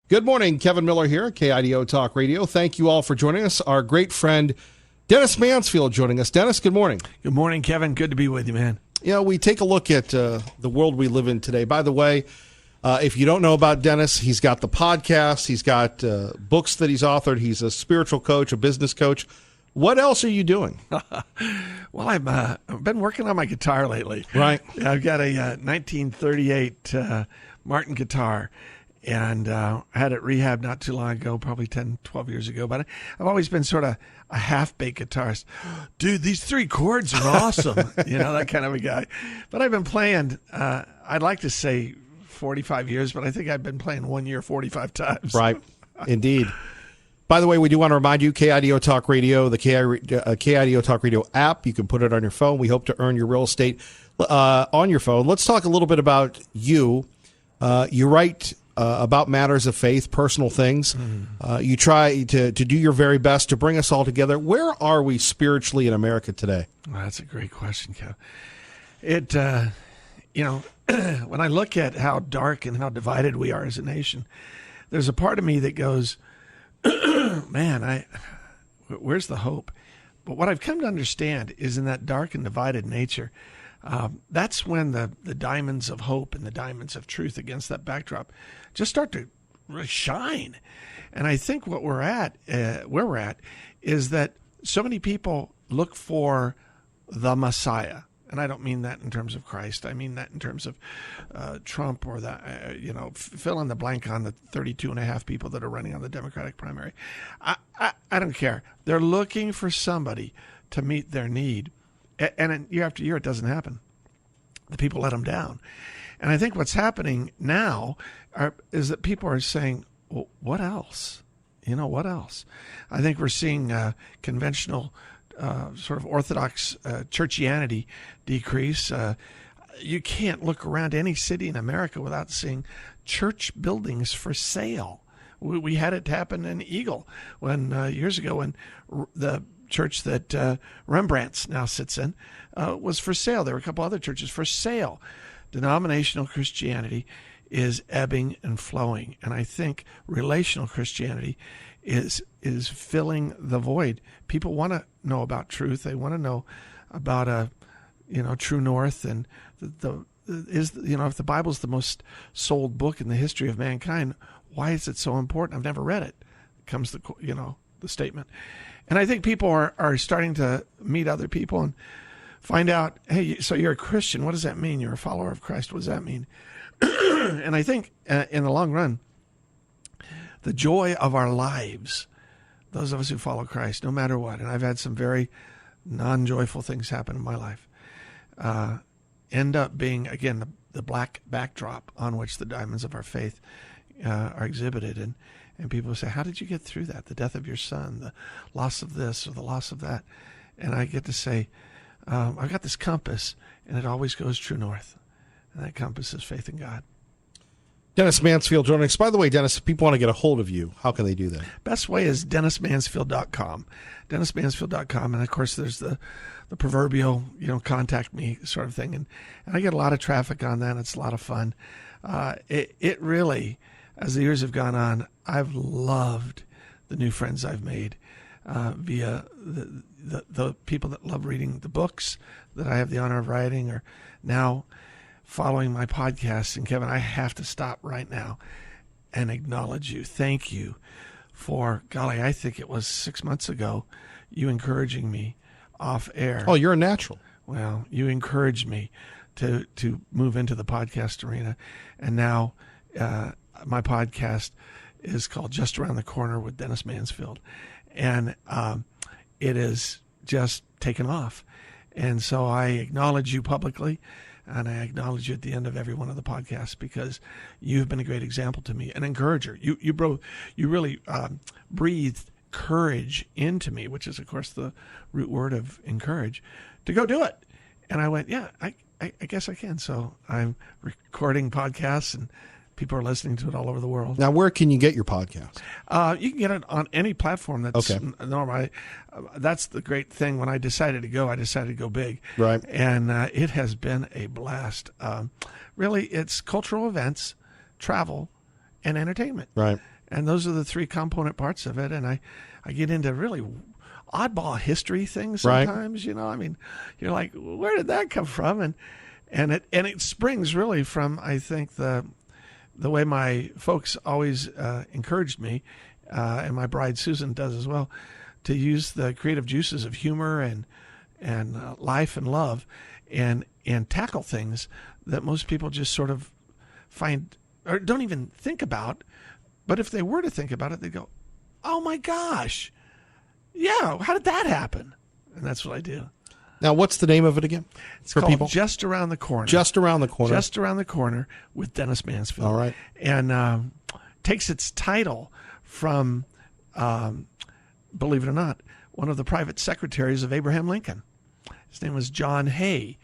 Good morning. Kevin Miller here, KIDO Talk Radio. Thank you all for joining us. Our great friend, Dennis Mansfield, joining us. Dennis, good morning. Good morning, Kevin. Good to be with you, man. You know, we take a look at the world we live in today. By the way, if you don't know about Dennis, he's got the podcast. He's got books that he's authored. He's a spiritual coach, a business coach. What else are you doing? Well, I've been working on my guitar lately. Right. I've got a 1938 Martin guitar, and I had it rehabbed not too long ago, probably 10, 12 years ago. But I've always been sort of a half-baked guitarist. Dude, these 3 chords are awesome. That kind of a guy. But I've been playing, I'd like to say 45 years, but I think I've been playing 1 year 45 times. Right. Indeed. By the way, we do want to remind you, KIDO Talk Radio, the KIDO Talk Radio app, you can put it on your phone. We hope to earn your real estate on your phone. Let's talk a little bit about you. You write about matters of faith, personal things. You try to do your very best to bring us all together. Where are we spiritually in America today? Well, that's a great question, Kev. When I look at how dark and how divided we are as a nation, there's a part of me that goes, man, where's the hope? But what I've come to understand is in that dark and divided nature, that's when the diamonds of hope and the diamonds of truth against that backdrop just start to really shine. And I think what we're at, where we're at, is that so many people look for the Messiah. And I don't mean that in terms of Christ. I mean that in terms of Trump or fill in the blank on the 32.5 people that are running on the Democratic primary. I don't care. They're looking for somebody to meet their need. And year after year, it doesn't happen. The people let them down. And I think what's happening now is that people are saying, well, what else? What else? I think we're seeing conventional sort of Orthodox churchianity decrease. You can't look around any city in America without seeing church buildings for sale. We had it happen in Eagle years ago when the church that Rembrandt's now sits in was for sale. There were a couple other churches for sale. Denominational Christianity is ebbing and flowing, and I think relational Christianity is filling the void. People want to know about truth. They want to know about true north, and if the Bible's the most sold book in the history of mankind, why is it so important? I've never read it. Comes the statement. And I think people are starting to meet other people and find out, hey, so you're a Christian. What does that mean? You're a follower of Christ. What does that mean? And I think in the long run, the joy of our lives, those of us who follow Christ, no matter what, and I've had some very non-joyful things happen in my life, end up being, again, the black backdrop on which the diamonds of our faith are exhibited. And people say, how did you get through that? The death of your son, the loss of this or the loss of that. And I get to say, I've got this compass, and it always goes true north. And that compass is faith in God. Dennis Mansfield joining us. By the way, Dennis, if people want to get a hold of you, how can they do that? Best way is DennisMansfield.com. DennisMansfield.com. And, of course, there's the proverbial, contact me sort of thing. And I get a lot of traffic on that. It's a lot of fun. It really, as the years have gone on, I've loved the new friends I've made via the people that love reading the books that I have the honor of writing, or now following my podcast. And Kevin, I have to stop right now and acknowledge you. Thank you for, golly, I think it was 6 months ago, you encouraging me off air. Oh, you're a natural. Well, you encouraged me to move into the podcast arena. And now my podcast is called Just Around the Corner with Dennis Mansfield. And it is just taken off. And so I acknowledge you publicly, and I acknowledge you at the end of every one of the podcasts, because you've been a great example to me, an encourager. You really breathed courage into me, which is, of course, the root word of encourage, to go do it. And I went, yeah, I guess I can. So I'm recording podcasts, and people are listening to it all over the world. Now, where can you get your podcast? You can get it on any platform that's normal. That's the great thing. When I decided to go big. Right. And it has been a blast. Really, it's cultural events, travel, and entertainment. Right. And those are the three component parts of it. And I get into really oddball history things sometimes, you know. I mean, you're like, where did that come from? And it springs really from, I think, the way my folks always encouraged me, and my bride Susan does as well, to use the creative juices of humor and life and love, and tackle things that most people just sort of find or don't even think about. But if they were to think about it, they go, "Oh my gosh, yeah, how did that happen?" And that's what I do. Now, what's the name of it again? It's called Just Around the Corner. Just Around the Corner. Just Around the Corner with Dennis Mansfield. All right. And takes its title from, believe it or not, one of the private secretaries of Abraham Lincoln. His name was John Hay.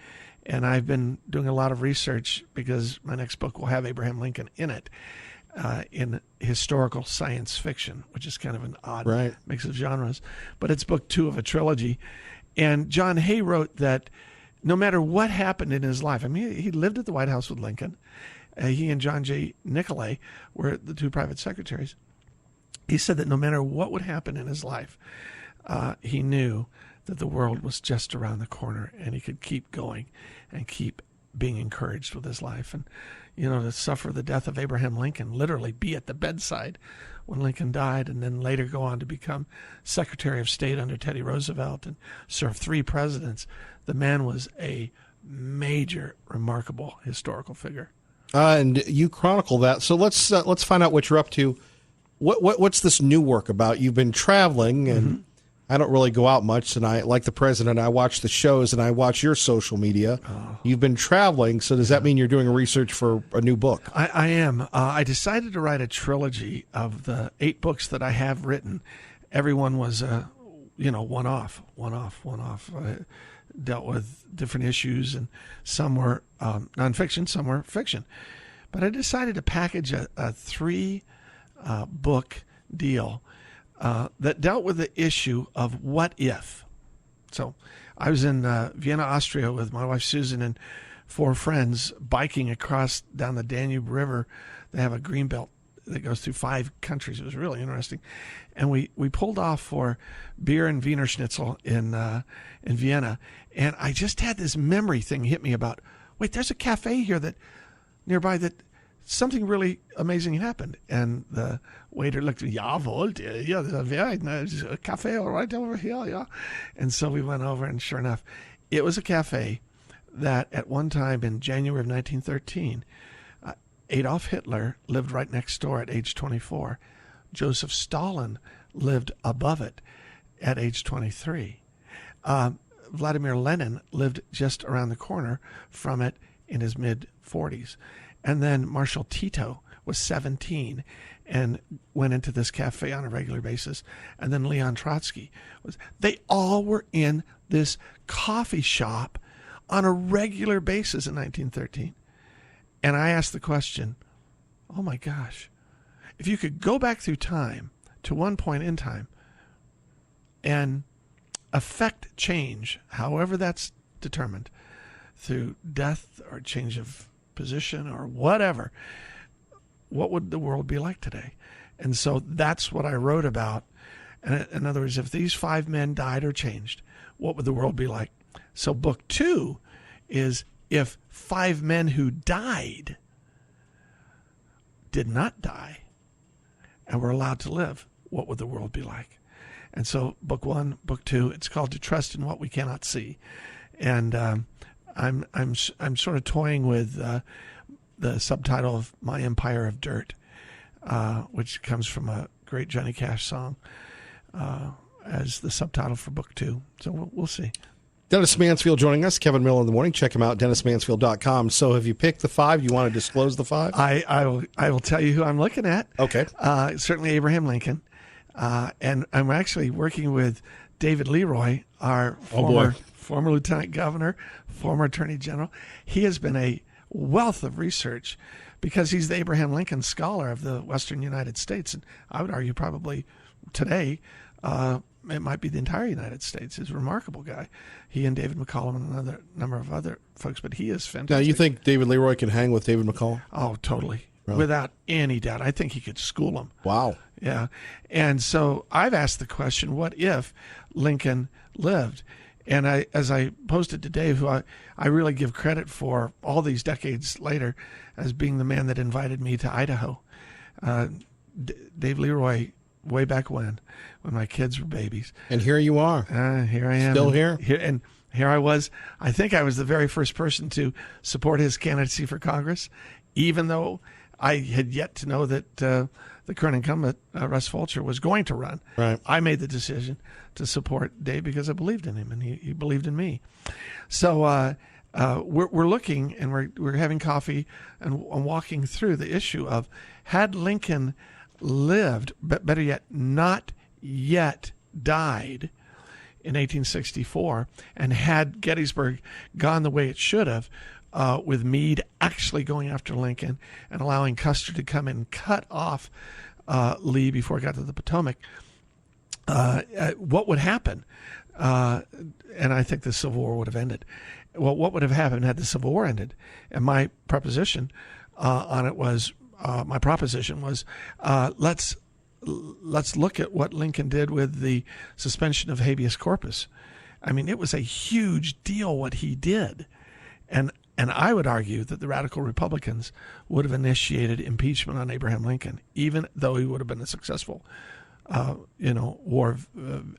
And I've been doing a lot of research because my next book will have Abraham Lincoln in it, in historical science fiction, which is kind of an odd mix of genres. But it's book 2 of a trilogy. And John Hay wrote that no matter what happened in his life, I mean, he lived at the White House with Lincoln. He and John J. Nicolay were the 2 private secretaries. He said that no matter what would happen in his life, he knew that the world was just around the corner and he could keep going and keep being encouraged with his life. And, you know, to suffer the death of Abraham Lincoln, literally be at the bedside when Lincoln died, and then later go on to become Secretary of State under Teddy Roosevelt and serve 3 presidents. The man was a major, remarkable historical figure. And you chronicle that. So let's find out what you're up to. What's this new work about? You've been traveling, and I don't really go out much, and I, like the president, I watch the shows and I watch your social media. You've been traveling, so does that mean you're doing research for a new book? I am. I decided to write a trilogy of the 8 books that I have written. Everyone was, one-off. Dealt with different issues, and some were nonfiction, some were fiction. But I decided to package a 3-book deal that dealt with the issue of what if. So I was in Vienna, Austria with my wife Susan and 4 friends biking across down the Danube River. They have a green belt that goes through 5 countries. It was really interesting. And we pulled off for beer and Wiener Schnitzel in Vienna. And I just had this memory thing hit me about, wait, there's a cafe here that nearby that something really amazing happened. And the waiter looked at me, there's a very nice cafe right over here, yeah. And so we went over, and sure enough, it was a cafe that at one time in January of 1913, Adolf Hitler lived right next door at age 24. Joseph Stalin lived above it at age 23. Vladimir Lenin lived just around the corner from it in his mid-40s. And then Marshal Tito was 17 and went into this cafe on a regular basis. And then Leon Trotsky they all were in this coffee shop on a regular basis in 1913. And I asked the question, oh my gosh, if you could go back through time to one point in time and affect change, however that's determined, through death or change of position or whatever, what would the world be like today? And so that's what I wrote about. And in other words, if these 5 men died or changed, what would the world be like? So book 2 is if 5 men who died did not die and were allowed to live, what would the world be like? And so book 1, book 2, it's called To Trust in What We Cannot See. And I'm sort of toying with the subtitle of My Empire of Dirt, which comes from a great Johnny Cash song, as the subtitle for book 2. So we'll see. Dennis Mansfield joining us, Kevin Miller in the Morning. Check him out, DennisMansfield.com. So have you picked the 5? You want to disclose the 5? I will tell you who I'm looking at. Okay. Certainly Abraham Lincoln. And I'm actually working with David Leroy, our former lieutenant governor, former attorney general. He has been a wealth of research because he's the Abraham Lincoln scholar of the Western United States. And I would argue probably today, it might be the entire United States. He's a remarkable guy. He and David McCollum and another number of other folks, but he is fantastic. Now, you think David Leroy can hang with David McCollum? Oh, totally. without any doubt. I think he could school them. Wow. Yeah. And so I've asked the question, what if Lincoln lived? And as I posted to Dave, who I really give credit for all these decades later as being the man that invited me to Idaho. Dave Leroy, way back when my kids were babies. And here you are. Here I am. Still here? And here I was. I think I was the very first person to support his candidacy for Congress, even though I had yet to know that the current incumbent, Russ Fulcher, was going to run. Right. I made the decision to support Dave because I believed in him, and he believed in me. So we're looking, and we're having coffee and walking through the issue of, had Lincoln lived, but better yet, not yet died in 1864, and had Gettysburg gone the way it should have, with Meade actually going after Lincoln and allowing Custer to come in and cut off Lee before it got to the Potomac, what would happen? And I think the Civil War would have ended. Well, what would have happened had the Civil War ended? And my proposition on it was, let's look at what Lincoln did with the suspension of habeas corpus. I mean, it was a huge deal what he did. And I would argue that the radical Republicans would have initiated impeachment on Abraham Lincoln, even though he would have been a successful, war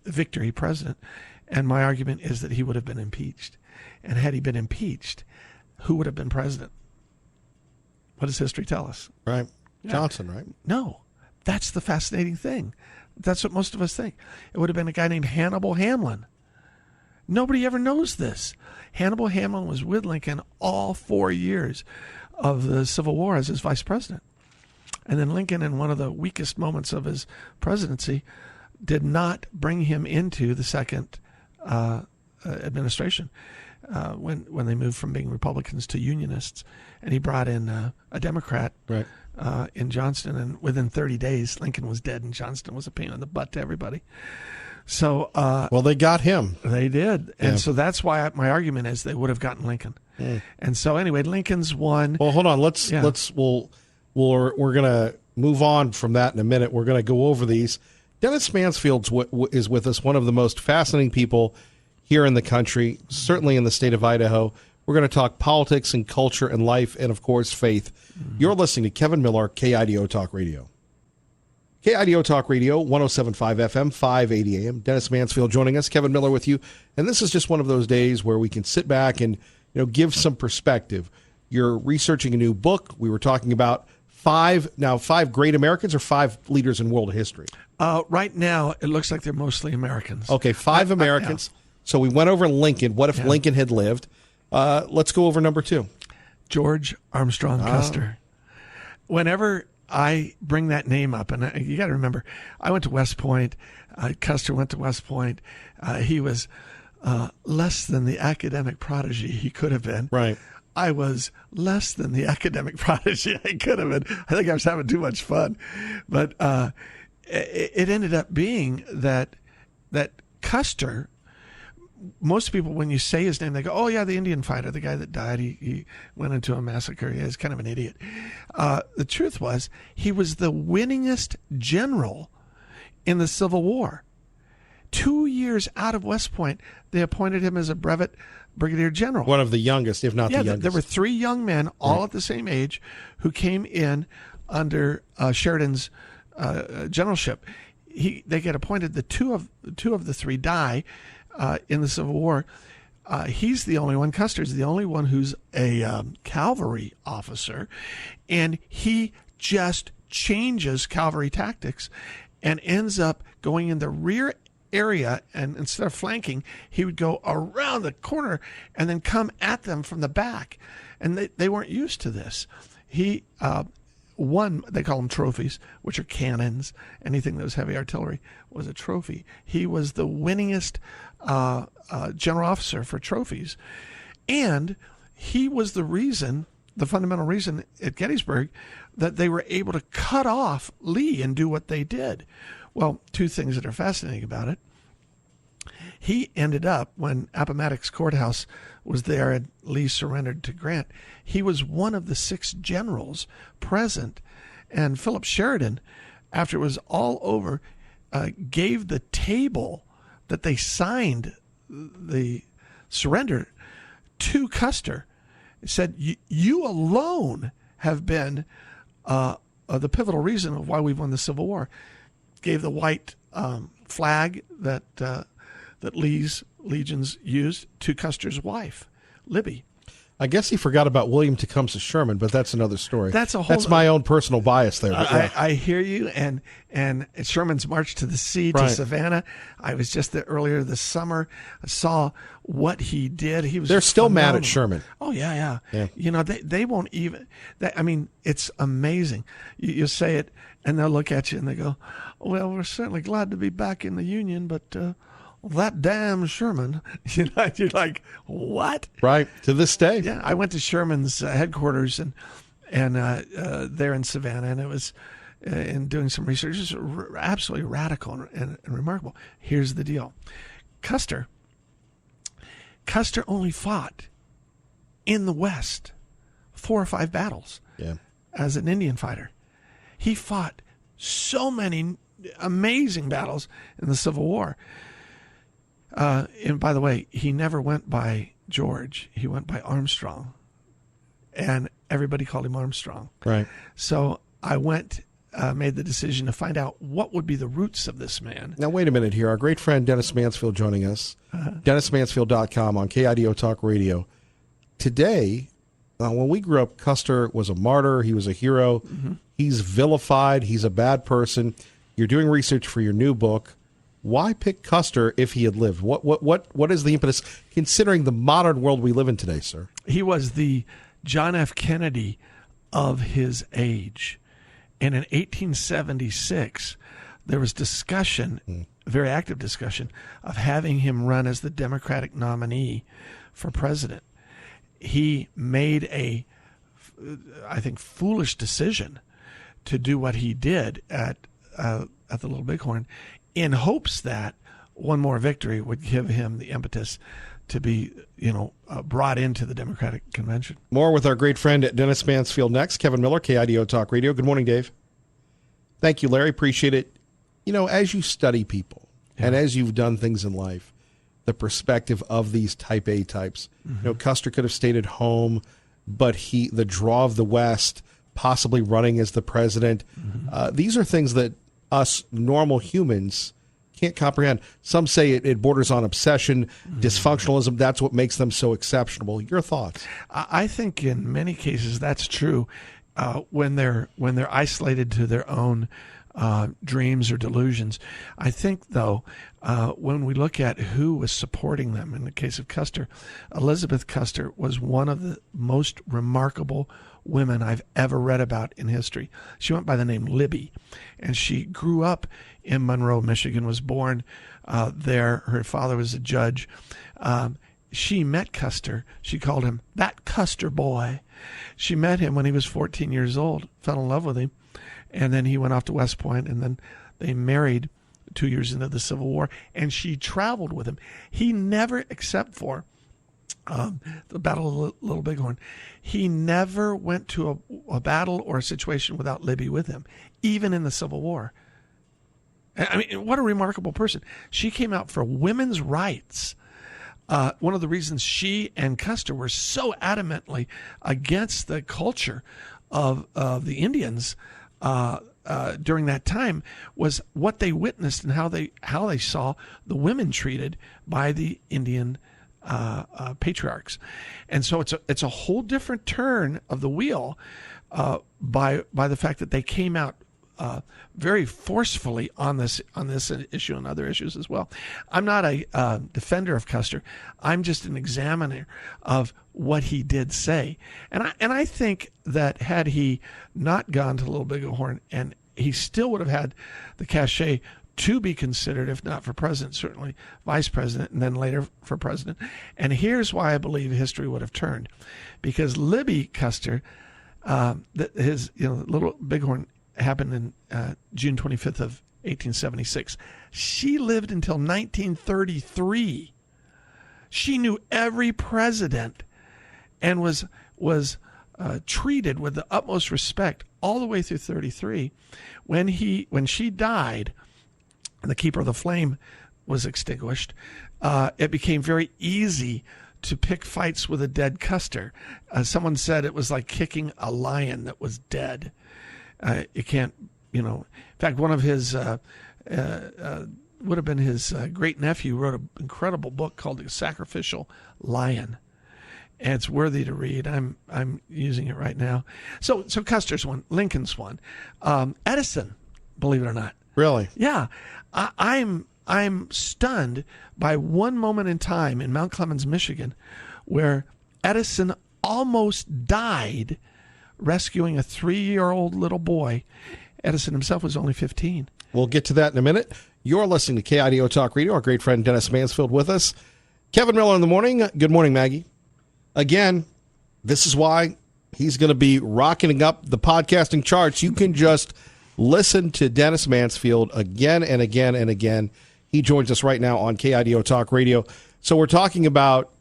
victory president. And my argument is that he would have been impeached. And had he been impeached, who would have been president? What does history tell us? Right. Johnson, right? No. That's the fascinating thing. That's what most of us think. It would have been a guy named Hannibal Hamlin. Nobody ever knows this. Hannibal Hamlin was with Lincoln all 4 years of the Civil War as his vice president. And then Lincoln, in one of the weakest moments of his presidency, did not bring him into the second administration when they moved from being Republicans to Unionists. And he brought in a Democrat Right. In Johnston. And within 30 days, Lincoln was dead and Johnston was a pain in the butt to everybody. So Well, they got him. they did. And Yeah. so that's why my argument is they would have gotten Lincoln. And so anyway, Lincoln's won. Well, hold on. Yeah. We're going to move on from that in a minute. We're going to go over these. Dennis Mansfield is with us, one of the most fascinating people here in the country, certainly in the state of Idaho. We're going to talk politics and culture and life and, of course, faith. You're listening to Kevin Miller, KIDO Talk Radio. KIDO Talk Radio, 107.5 FM, 580 AM. Dennis Mansfield joining us, Kevin Miller with you. And this is just one of those days where we can sit back and give some perspective. You're researching a new book. We were talking about five great Americans or five leaders in world history. Right now, it looks like they're mostly Americans. Okay, five Americans. So we went over Lincoln. What if Lincoln had lived? Let's go over number 2. George Armstrong Custer. Whenever I bring that name up, and you got to remember, I went to West Point. Custer went to West Point. He was less than the academic prodigy he could have been. Right. I was less than the academic prodigy I could have been. I think I was having too much fun. But it ended up being that Custer, most people, when you say his name, they go, oh, yeah, the Indian fighter, the guy that died. He went into a massacre. Yeah, he's kind of an idiot. The truth was, he was the winningest general in the Civil War. 2 years out of West Point, they appointed him as a brevet brigadier general. One of the youngest, if not the youngest. There were 3 young men, all at the same age, who came in under Sheridan's generalship. They get appointed. The two of the 3 die in the Civil War. He's the only one. Custer's the only one who's a cavalry officer, and he just changes cavalry tactics and ends up going in the rear area, and instead of flanking, he would go around the corner and then come at them from the back. And they weren't used to this. He won, they call them trophies, which are cannons. Anything that was heavy artillery was a trophy. He was the winningest general officer for trophies. And he was the fundamental reason at Gettysburg that they were able to cut off Lee and do what they did. Well, 2 things that are fascinating about it. He ended up, when Appomattox Courthouse was there and Lee surrendered to Grant, he was one of the 6 generals present. And Philip Sheridan, after it was all over, gave the table that they signed the surrender to Custer. He said, you alone have been the pivotal reason of why we've won the Civil War. Gave the white flag that Lee's legions used to Custer's wife, Libby. I guess he forgot about William Tecumseh Sherman, but that's another story. That's my own personal bias there. I hear you. And Sherman's march to the sea, to Savannah. I was just there earlier this summer. I saw what he did. They're still mad at Sherman. Oh yeah. You know, they won't even. I mean, it's amazing. You say it, and they'll look at you and they go, "Well, we're certainly glad to be back in the Union, but." That damn Sherman, you're like, what? Right, to this day. Yeah, I went to Sherman's headquarters and there in Savannah, and it was in doing some research. It's absolutely radical and remarkable. Here's the deal: Custer only fought in the West 4 or 5 battles as an Indian fighter. He fought so many amazing battles in the Civil War. And by the way, he never went by George. He went by Armstrong. And everybody called him Armstrong. Right. So I made the decision to find out what would be the roots of this man. Now, wait a minute here. Our great friend Dennis Mansfield joining us. DennisMansfield.com on KIDO Talk Radio. Today, when we grew up, Custer was a martyr. He was a hero. Mm-hmm. He's vilified. He's a bad person. You're doing research for your new book. Why pick Custer if he had lived? What is the impetus, considering the modern world we live in today, sir? He was the John F. Kennedy of his age. And in 1876, there was discussion, very active discussion, of having him run as the Democratic nominee for president. He made I think, foolish decision to do what he did at the Little Bighorn, in hopes that one more victory would give him the impetus to be, brought into the Democratic Convention. More with our great friend Dennis Mansfield next. Kevin Miller, KIDO Talk Radio. Good morning, Dave. Thank you, Larry. Appreciate it. as you study people and as you've done things in life, the perspective of these type A types, Custer could have stayed at home, but the draw of the West, possibly running as the president, these are things that us normal humans can't comprehend. Some say it borders on obsession, dysfunctionalism. That's what makes them so exceptional. Your thoughts? I think in many cases that's true. When they're isolated to their own dreams or delusions. I think, though, when we look at who was supporting them, in the case of Custer, Elizabeth Custer was one of the most remarkable women I've ever read about in history. She went by the name Libby, and she grew up in Monroe, Michigan, was born there. Her father was a judge. She met Custer. She called him that Custer boy. She met him when he was 14 years old, fell in love with him, and then he went off to West Point, and then they married 2 years into the Civil War, and she traveled with him. He never, except for the Battle of Little Bighorn, he never went to a battle or a situation without Libby with him, even in the Civil War. I mean, what a remarkable person. She came out for women's rights. One of the reasons she and Custer were so adamantly against the culture of the Indians during that time was what they witnessed and how they saw the women treated by the Indian patriarchs. And so it's a whole different turn of the wheel by the fact that they came out very forcefully on this issue and other issues as well. I'm not a defender of Custer. I'm just an examiner of what he did say, and I think that had he not gone to Little Bighorn, and he still would have had the cachet to be considered, if not for president, certainly vice president, and then later for president. And here's why I believe history would have turned, because Libby Custer, his Little Bighorn happened in June 25th of 1876. She lived until 1933. She knew every president and was treated with the utmost respect all the way through 33. When she died, and the Keeper of the Flame was extinguished, it became very easy to pick fights with a dead Custer. Someone said it was like kicking a lion that was dead. You can't, in fact, one of his, would have been his great nephew, wrote an incredible book called The Sacrificial Lion. And it's worthy to read. I'm using it right now. So Custer's one, Lincoln's one, Edison, believe it or not. Really? Yeah, I'm stunned by one moment in time in Mount Clemens, Michigan, where Edison almost died rescuing a 3-year-old little boy. Edison himself was only 15. We'll get to that in a minute. You're listening to KIDO Talk Radio. Our great friend Dennis Mansfield with us. Kevin Miller in the morning. Good morning, Maggie. Again, this is why he's going to be rocking up the podcasting charts. You can just listen to Dennis Mansfield again and again and again. He joins us right now on KIDO Talk Radio. So we're talking about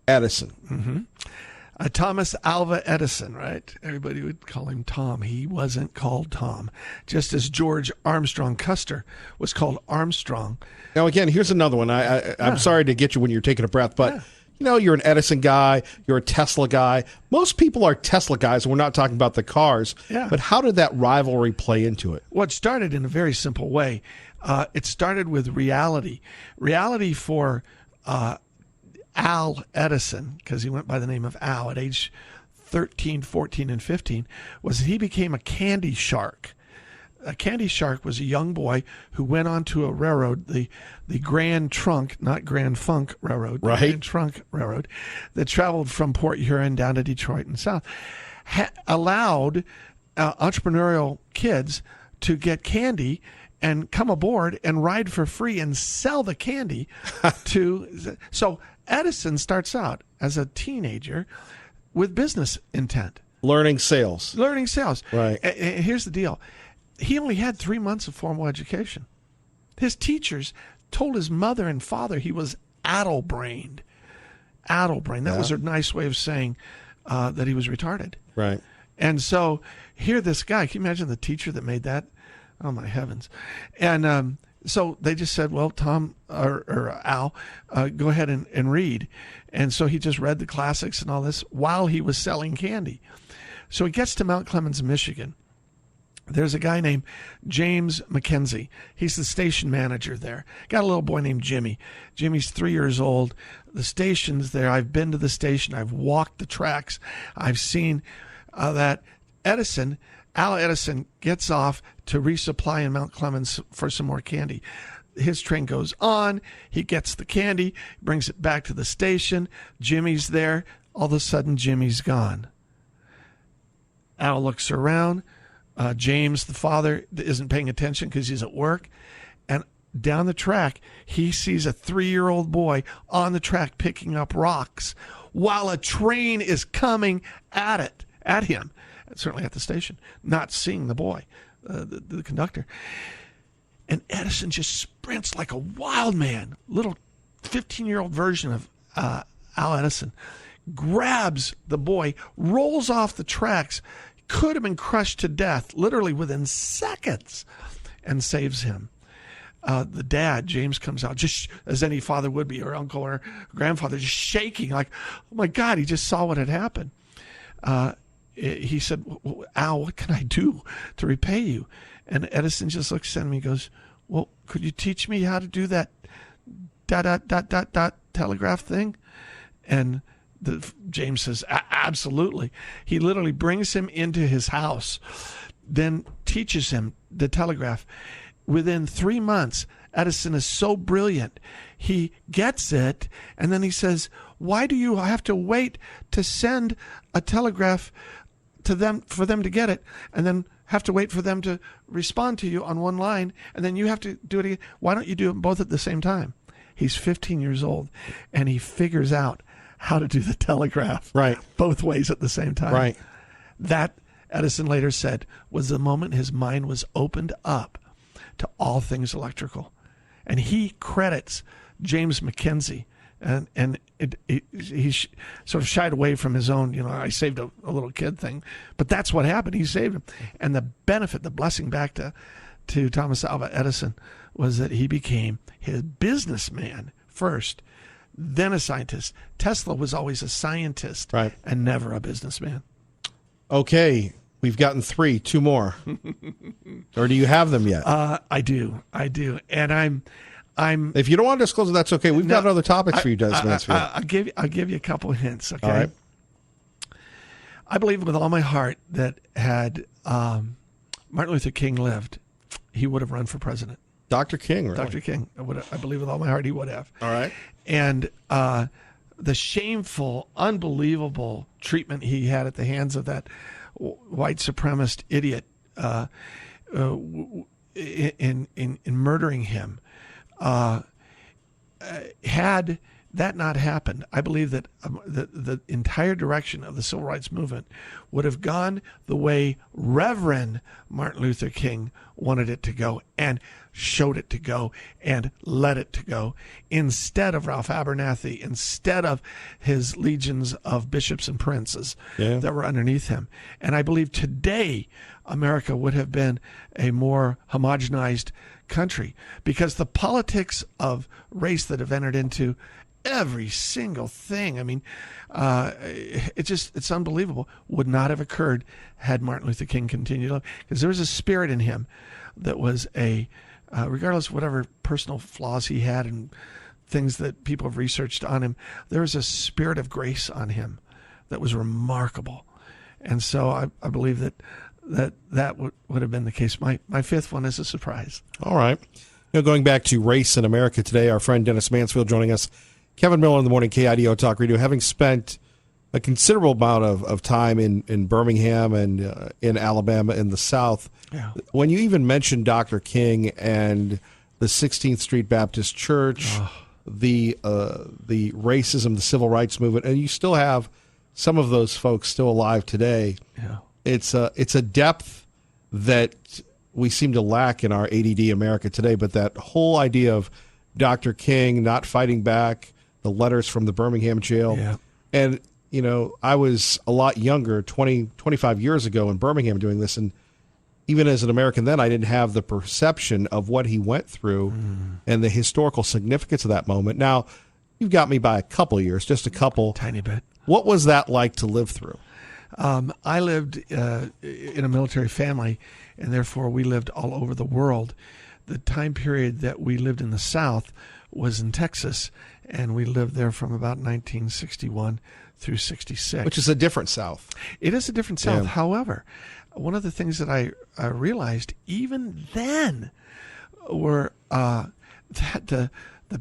Edison. Mm-hmm. Thomas Alva Edison, right? Everybody would call him Tom. He wasn't called Tom. Just as George Armstrong Custer was called Armstrong. Now, again, here's another one. I'm sorry to get you when you're taking a breath, but you're an Edison guy. You're a Tesla guy. Most people are Tesla guys. We're not talking about the cars. Yeah. But how did that rivalry play into it? Well, it started in a very simple way. It started with reality. Reality for Al Edison, because he went by the name of Al at age 13, 14, and 15, was that he became a candy shark. A candy shark was a young boy who went onto a railroad, the Grand Trunk, not Grand Funk Railroad, right? Grand Trunk Railroad, that traveled from Port Huron down to Detroit and south, allowed entrepreneurial kids to get candy and come aboard and ride for free and sell the candy so Edison starts out as a teenager with business intent. Learning sales. Right. And here's the deal. He only had 3 months of formal education. His teachers told his mother and father he was addle-brained. Addle-brained. That was a nice way of saying that he was retarded. Right. And so here this guy, can you imagine the teacher that made that? Oh, my heavens. And so they just said, well, Tom or Al, go ahead and read. And so he just read the classics and all this while he was selling candy. So he gets to Mount Clemens, Michigan. There's a guy named James McKenzie. He's the station manager there. Got a little boy named Jimmy. Jimmy's 3 years old. The station's there. I've been to the station. I've walked the tracks. I've seen that Al Edison gets off to resupply in Mount Clemens for some more candy. His train goes on. He gets the candy, brings it back to the station. Jimmy's there. All of a sudden, Jimmy's gone. Al looks around. James, the father, isn't paying attention because he's at work. And down the track, he sees a 3-year-old boy on the track picking up rocks while a train is coming at him, certainly at the station, not seeing the boy, the conductor. And Edison just sprints like a wild man, little 15-year-old version of Al Edison, grabs the boy, rolls off the tracks, could have been crushed to death literally within seconds, and saves him. The dad, James, comes out just as any father would be, or uncle or grandfather, just shaking like, oh my God, he just saw what had happened. He said, Al, what can I do to repay you? And Edison just looks at me and goes, well, could you teach me how to do that ... telegraph thing? And James says, absolutely. He literally brings him into his house, then teaches him the telegraph. Within 3 months, Edison is so brilliant. He gets it, and then he says, why do you have to wait to send a telegraph to them for them to get it, and then have to wait for them to respond to you on one line, and then you have to do it again? Why don't you do them both at the same time? He's 15 years old, and he figures out how to do the telegraph right, both ways at the same time. Right. That Edison later said, was the moment his mind was opened up to all things electrical. And he credits James McKenzie, and he sort of shied away from his own, I saved a little kid thing. But that's what happened. He saved him. And the benefit, the blessing back to Thomas Alva Edison was that he became his businessman first, then a scientist. Tesla was always a scientist, right, and never a businessman. Okay, we've gotten 3, 2 more. Or do you have them yet? I do, and I'm. If you don't want to disclose it, that's okay. We've got other topics for you, Dennis Mansfield. I'll give you a couple of hints. Okay. All right. I believe with all my heart that had Martin Luther King lived, he would have run for president. Dr. King, really? Dr. King. I believe with all my heart he would have. All right. And the shameful, unbelievable treatment he had at the hands of that white supremacist idiot in murdering him, had that not happened, I believe that the entire direction of the civil rights movement would have gone the way Reverend Martin Luther King wanted it to go and showed it to go and led it to go, instead of Ralph Abernathy, instead of his legions of bishops and princes that were underneath him. And I believe today America would have been a more homogenized country, because the politics of race that have entered into every single thing, I mean, it's unbelievable, would not have occurred had Martin Luther King continued to live, because there was a spirit in him that was regardless of whatever personal flaws he had and things that people have researched on him, there was a spirit of grace on him that was remarkable. And so I believe that would have been the case. My fifth one is a surprise. All right. Going back to race in America today, our friend Dennis Mansfield joining us. Kevin Miller in the morning, KIDO Talk Radio, having spent a considerable amount of time in Birmingham and in Alabama in the South. Yeah. When you even mentioned Dr. King and the 16th Street Baptist Church, the racism, the civil rights movement, and you still have some of those folks still alive today. Yeah. It's a depth that we seem to lack in our ADD America today, but that whole idea of Dr. King not fighting back, the letters from the Birmingham jail. Yeah. And, I was a lot younger, 25 years ago in Birmingham doing this, and even as an American then, I didn't have the perception of what he went through and the historical significance of that moment. Now, you've got me by a couple of years, just a couple. Tiny bit. What was that like to live through? I lived in a military family, and therefore we lived all over the world. The time period that we lived in the South was in Texas, and we lived there from about 1961 through 66. Which is a different South. It is a different South. Yeah. However, one of the things that I realized even then were that the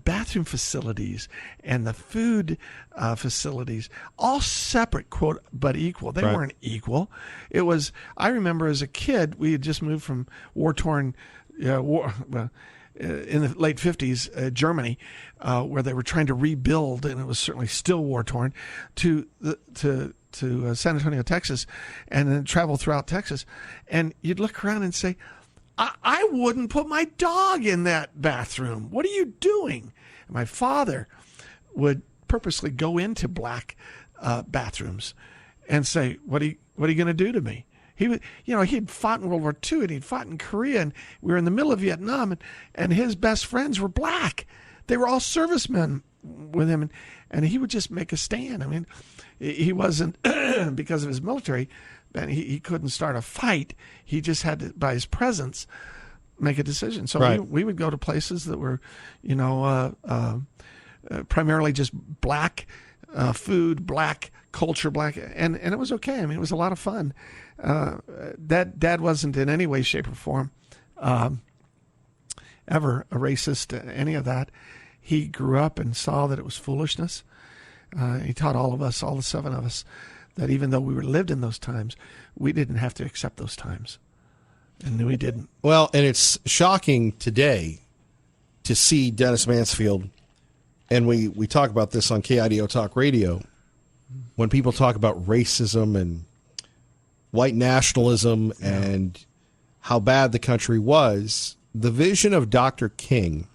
bathroom facilities and the food facilities, all separate, quote, but equal. They weren't equal. It was, I remember as a kid, we had just moved from war-torn, in the late 50s, Germany, where they were trying to rebuild, and it was certainly still war-torn, to San Antonio, Texas, and then travel throughout Texas. And you'd look around and say, I wouldn't put my dog in that bathroom. What are you doing? And my father would purposely go into black bathrooms and say, "What are you going to do to me?" He'd fought in World War II and he'd fought in Korea, and we were in the middle of Vietnam, and his best friends were black. They were all servicemen with him, and he would just make a stand. I mean, he wasn't because of his military. And he couldn't start a fight. He just had to, by his presence, make a decision. So we would go to places that were, primarily just black food, black culture, black, and it was okay. I mean, it was a lot of fun. Dad wasn't in any way, shape, or form ever a racist, any of that. He grew up and saw that it was foolishness. He taught all of us, all the 7 of us, that even though we lived in those times, we didn't have to accept those times. And we didn't. Well, and it's shocking today to see Dennis Mansfield, and we talk about this on KIDO Talk Radio, when people talk about racism and white nationalism and how bad the country was, the vision of Dr. King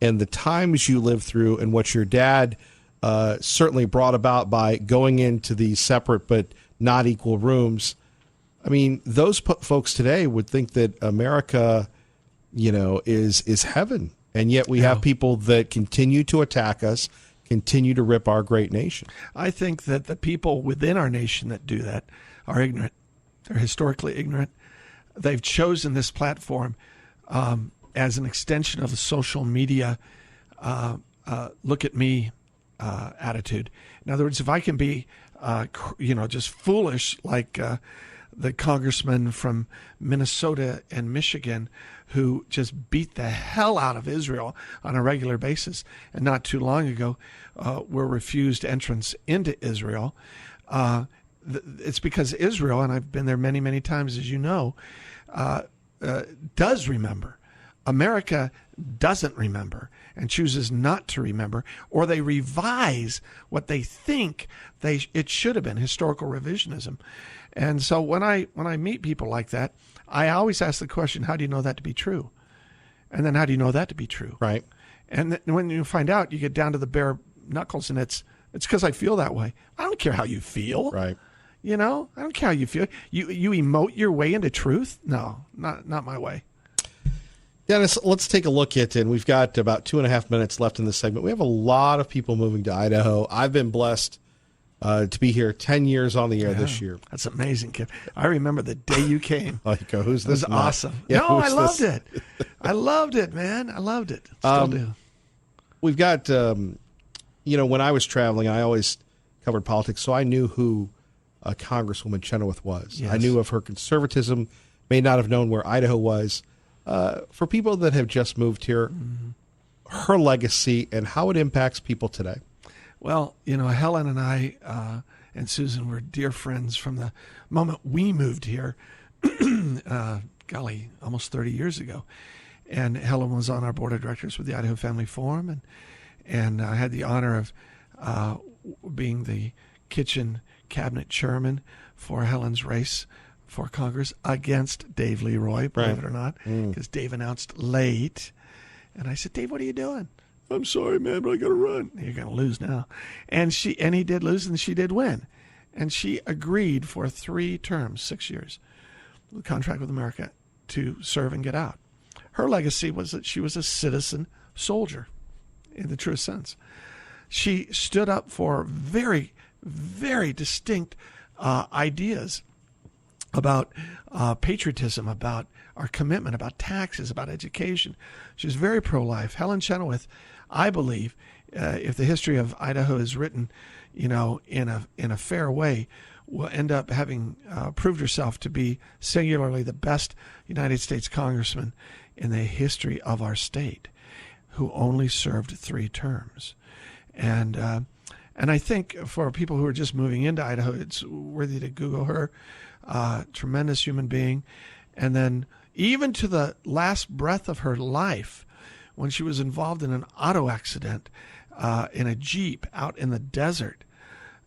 and the times you lived through and what your dad certainly brought about by going into these separate but not equal rooms. I mean, those folks today would think that America, is heaven. And yet we have people that continue to attack us, continue to rip our great nation. I think that the people within our nation that do that are ignorant. They're historically ignorant. They've chosen this platform as an extension of the social media look at me attitude. In other words, if I can be, just foolish like the congressman from Minnesota and Michigan who just beat the hell out of Israel on a regular basis, and not too long ago were refused entrance into Israel. It's because Israel, and I've been there many, many times, as you know, does remember. America doesn't remember and chooses not to remember, or they revise what they think it should have been, historical revisionism. And so when I meet people like that, I always ask the question, how do you know that to be true? And then how do you know that to be true? Right. And when you find out, you get down to the bare knuckles, and it's because I feel that way. I don't care how you feel. Right. I don't care how you feel. You emote your way into truth? No, not my way. Dennis, let's take a look at, and we've got about 2.5 minutes left in this segment. We have a lot of people moving to Idaho. I've been blessed to be here 10 years on the air this year. That's amazing, Kip. I remember the day you came. Like, who's this? It was awesome. Yeah, no, I loved it. I loved it, man. I loved it. Still do. We've got, when I was traveling, I always covered politics, so I knew who Congresswoman Chenoweth was. Yes. I knew of her conservatism, may not have known where Idaho was. For people that have just moved here, her legacy and how it impacts people today. Well, Helen and I and Susan were dear friends from the moment we moved here, almost 30 years ago. And Helen was on our board of directors with the Idaho Family Forum, and I had the honor of being the kitchen cabinet chairman for Helen's race for Congress against Dave Leroy, believe it or not, because Dave announced late. And I said, Dave, what are you doing? I'm sorry, man, but I got to run. You're going to lose now. And he did lose, and she did win. And she agreed for 3 terms, 6 years, with a contract with America to serve and get out. Her legacy was that she was a citizen soldier in the truest sense. She stood up for very, very distinct ideas about patriotism, about our commitment, about taxes, about education. She was very pro-life. Helen Chenoweth, I believe, if the history of Idaho is written, in a fair way, will end up having proved herself to be singularly the best United States congressman in the history of our state, who only served 3 terms. And I think for people who are just moving into Idaho, it's worthy to Google her. Tremendous human being. And then even to the last breath of her life, when she was involved in an auto accident in a Jeep out in the desert,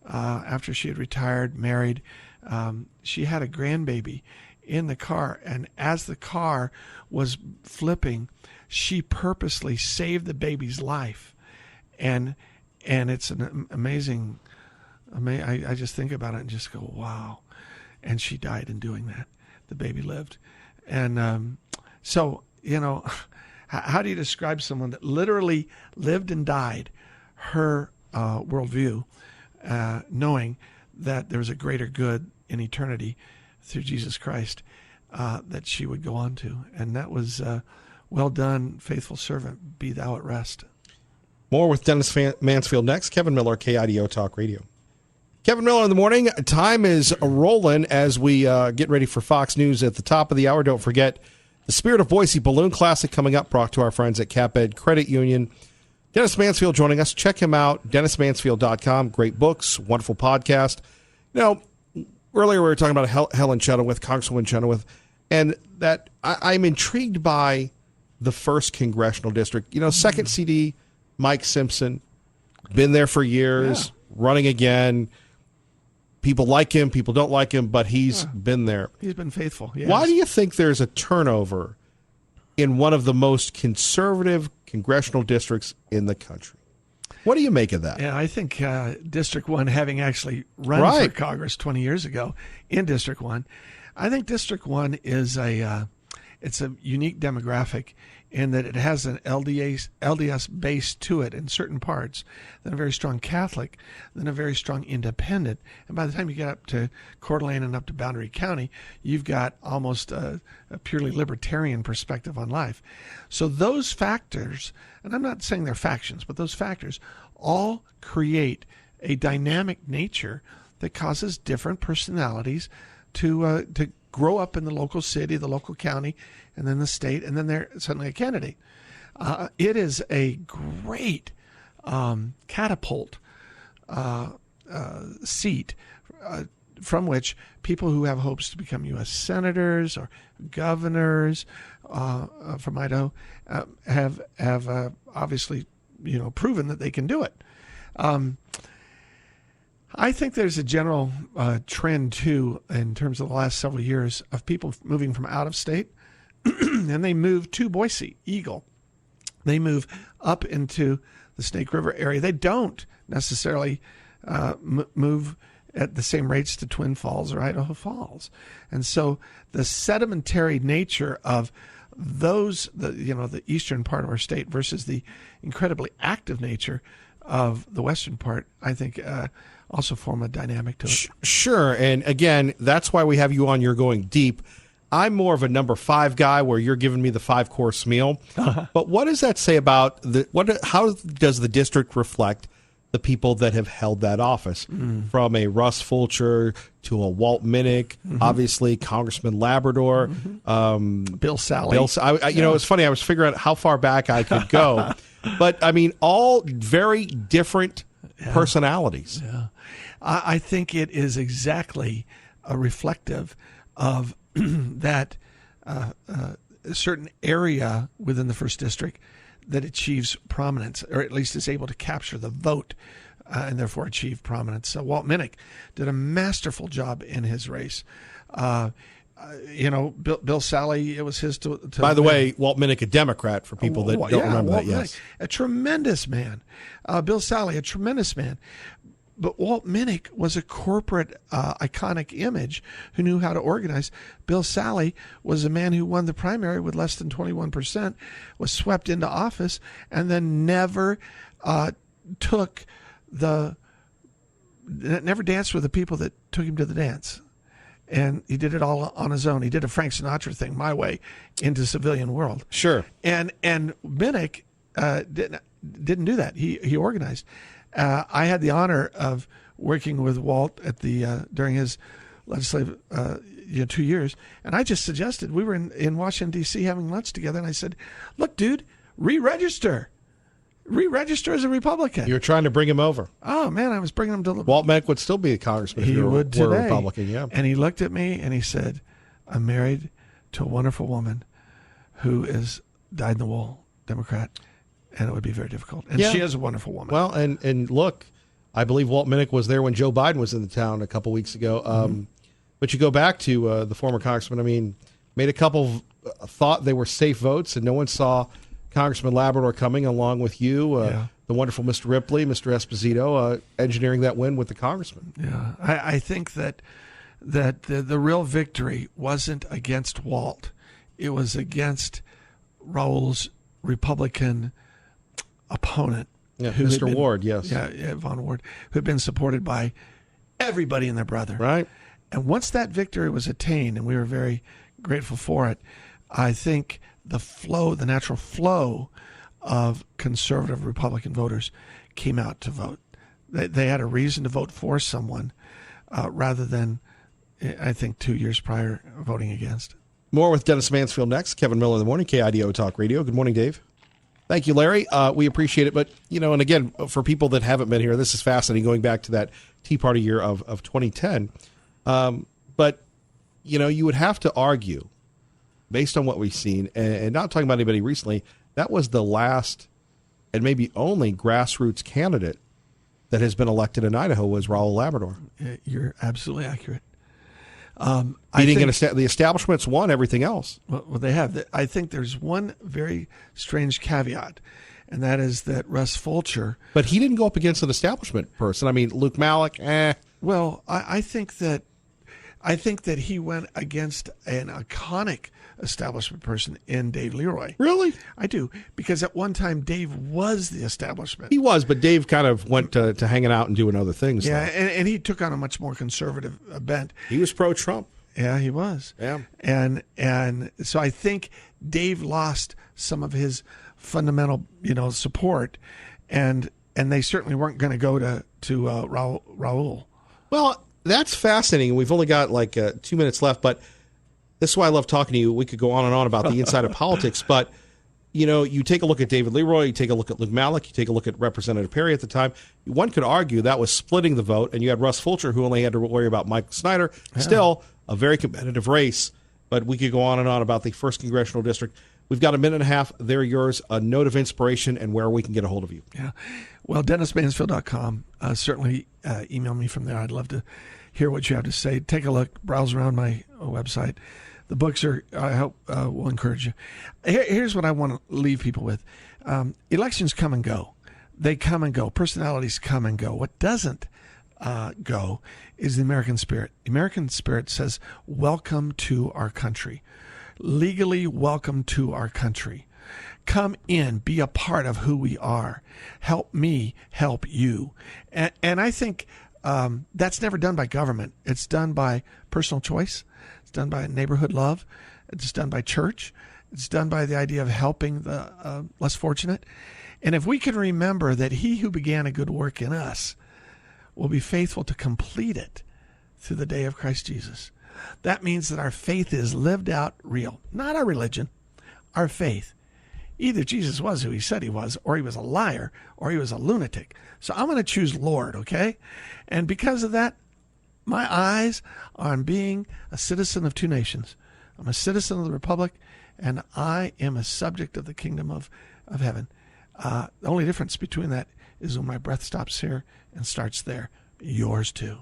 after she had retired, married, she had a grandbaby in the car. And as the car was flipping, she purposely saved the baby's life. And it's an amazing, I just think about it and just go, wow. And she died in doing that. The baby lived. And so, how do you describe someone that literally lived and died her worldview, knowing that there was a greater good in eternity through Jesus Christ that she would go on to? And that was, well done, faithful servant, be thou at rest. More with Dennis Mansfield next. Kevin Miller, KIDO Talk Radio. Kevin Miller in the morning. Time is rolling as we get ready for Fox News at the top of the hour. Don't forget the Spirit of Boise Balloon Classic coming up, brought to our friends at CapEd Credit Union. Dennis Mansfield joining us. Check him out, DennisMansfield.com. Great books, wonderful podcast. Earlier we were talking about Helen Chenoweth, Congresswoman Chenoweth, and that I'm intrigued by the 1st Congressional District. 2nd CD, Mike Simpson, been there for years, running again. people like him, people don't like him, but he's been there. He's been faithful. Yes. Why do you think there's a turnover in one of the most conservative congressional districts in the country? What do you make of that? Yeah, I think District 1, having actually run for Congress 20 years ago in District 1, I think District 1 is it's a unique demographic in that it has an LDS base to it in certain parts, then a very strong Catholic, then a very strong independent. And by the time you get up to Coeur d'Alene and up to Boundary County, you've got almost a purely libertarian perspective on life. So those factors, and I'm not saying they're factions, but those factors all create a dynamic nature that causes different personalities to grow up in the local city, the local county, and then the state, and then they're suddenly a candidate. It is a great catapult seat from which people who have hopes to become U.S. senators or governors from Idaho have obviously proven that they can do it. I think there's a general trend, too, in terms of the last several years of people moving from out of state, and they move to Boise, Eagle. They move up into the Snake River area. They don't necessarily move at the same rates to Twin Falls or Idaho Falls. And so the sedimentary nature of the eastern part of our state versus the incredibly active nature of the western part, I think also form a dynamic to it. Sure. And again, that's why we have you on. You're going deep. I'm more of a number 5 guy where you're giving me the 5-course meal. But what does that say about how does the district reflect the people that have held that office? From a Russ Fulcher to a Walt Minnick, obviously Congressman Labrador, Bill Sally. It's funny. I was figuring out how far back I could go. But, I mean, all very different personalities. Yeah. I think it is exactly reflective of that certain area within the 1st District that achieves prominence, or at least is able to capture the vote and therefore achieve prominence. So Walt Minnick did a masterful job in his race. Bill Sally, it was his to By the way, Walt Minnick, a Democrat, for people that don't remember Walt that, yes. Minnick, a tremendous man. Bill Sally, a tremendous man. But Walt Minnick was a corporate iconic image who knew how to organize. Bill Sally was a man who won the primary with less than 21%, was swept into office, and then never never danced with the people that took him to the dance. And he did it all on his own. He did a Frank Sinatra thing, my way, into civilian world. Sure. And Minnick didn't do that. He organized. I had the honor of working with Walt at during his legislative 2 years, and I just suggested, we were in Washington D.C. having lunch together, and I said, "Look, dude, re-register as a Republican." You're trying to bring him over. Oh man, I was bringing him to Walt Minnick would still be a congressman. He would today. Were a Republican, yeah. And he looked at me and he said, "I'm married to a wonderful woman who is dyed-in-the-wool Democrat, and it would be very difficult." And she is a wonderful woman. Well, and look, I believe Walt Minnick was there when Joe Biden was in the town a couple weeks ago. But you go back to the former congressman, I mean, made a couple, thought they were safe votes, and no one saw Congressman Labrador coming along with you, the wonderful Mr. Ripley, Mr. Esposito, engineering that win with the congressman. Yeah, I think that the real victory wasn't against Walt. It was against Raul's Republican opponent. Yeah, Mr. Ward, yes. Yeah, Von Ward, who had been supported by everybody and their brother. Right. And once that victory was attained, and we were very grateful for it, I think the natural flow of conservative Republican voters came out to vote. They had a reason to vote for someone rather than, I think, 2 years prior, voting against. More with Dennis Mansfield next. Kevin Miller in the morning, KIDO Talk Radio. Good morning, Dave. Thank you, Larry. We appreciate it. But, and again, for people that haven't been here, this is fascinating, going back to that Tea Party year of 2010. But, you would have to argue, based on what we've seen, and not talking about anybody recently, that was the last and maybe only grassroots candidate that has been elected in Idaho was Raul Labrador. You're absolutely accurate. The establishment's won everything else. Well, they have. I think there's one very strange caveat, and that is that Russ Fulcher. But he didn't go up against an establishment person. I mean, Luke Malik, Well, I think that he went against an iconic establishment person in Dave Leroy. Really? I do, because at one time Dave was the establishment. He was, but Dave kind of went to hanging out and doing other things. Yeah, and he took on a much more conservative bent. He was pro-Trump. Yeah, he was. Yeah. And so I think Dave lost some of his fundamental, support, and they certainly weren't going to go to Raul. Well, that's fascinating. We've only got like 2 minutes left, but this is why I love talking to you. We could go on and on about the inside of politics, but you take a look at David Leroy, you take a look at Luke Malik, you take a look at Representative Perry at the time. One could argue that was splitting the vote, and you had Russ Fulcher, who only had to worry about Mike Snyder. Yeah. Still a very competitive race, but we could go on and on about the 1st Congressional District. We've got a minute and a half. They're yours. A note of inspiration and where we can get a hold of you. Yeah. Well, DennisMansfield.com. Certainly email me from there. I'd love to hear what you have to say. Take a look. Browse around my website. The books I hope, will encourage you. Here's what I want to leave people with. Elections come and go. They come and go. Personalities come and go. What doesn't go is the American spirit. The American spirit says, welcome to our country. Legally welcome to our country. Come in, be a part of who we are. Help me help you. And I think that's never done by government. It's done by personal choice. It's done by neighborhood love. It's done by church. It's done by the idea of helping the less fortunate. And if we can remember that he who began a good work in us will be faithful to complete it through the day of Christ Jesus. That means that our faith is lived out real, not our religion, our faith. Either Jesus was who he said he was, or he was a liar, or he was a lunatic. So I'm going to choose Lord, okay? And because of that, my eyes are on being a citizen of 2 nations. I'm a citizen of the Republic, and I am a subject of the kingdom of heaven. The only difference between that is when my breath stops here and starts there. Yours too.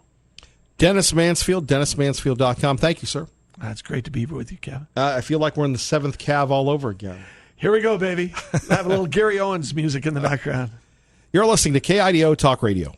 Dennis Mansfield, DennisMansfield.com. Thank you, sir. It's great to be here with you, Kevin. I feel like we're in the 7th Cav all over again. Here we go, baby. I have a little Gary Owens music in the background. You're listening to KIDO Talk Radio.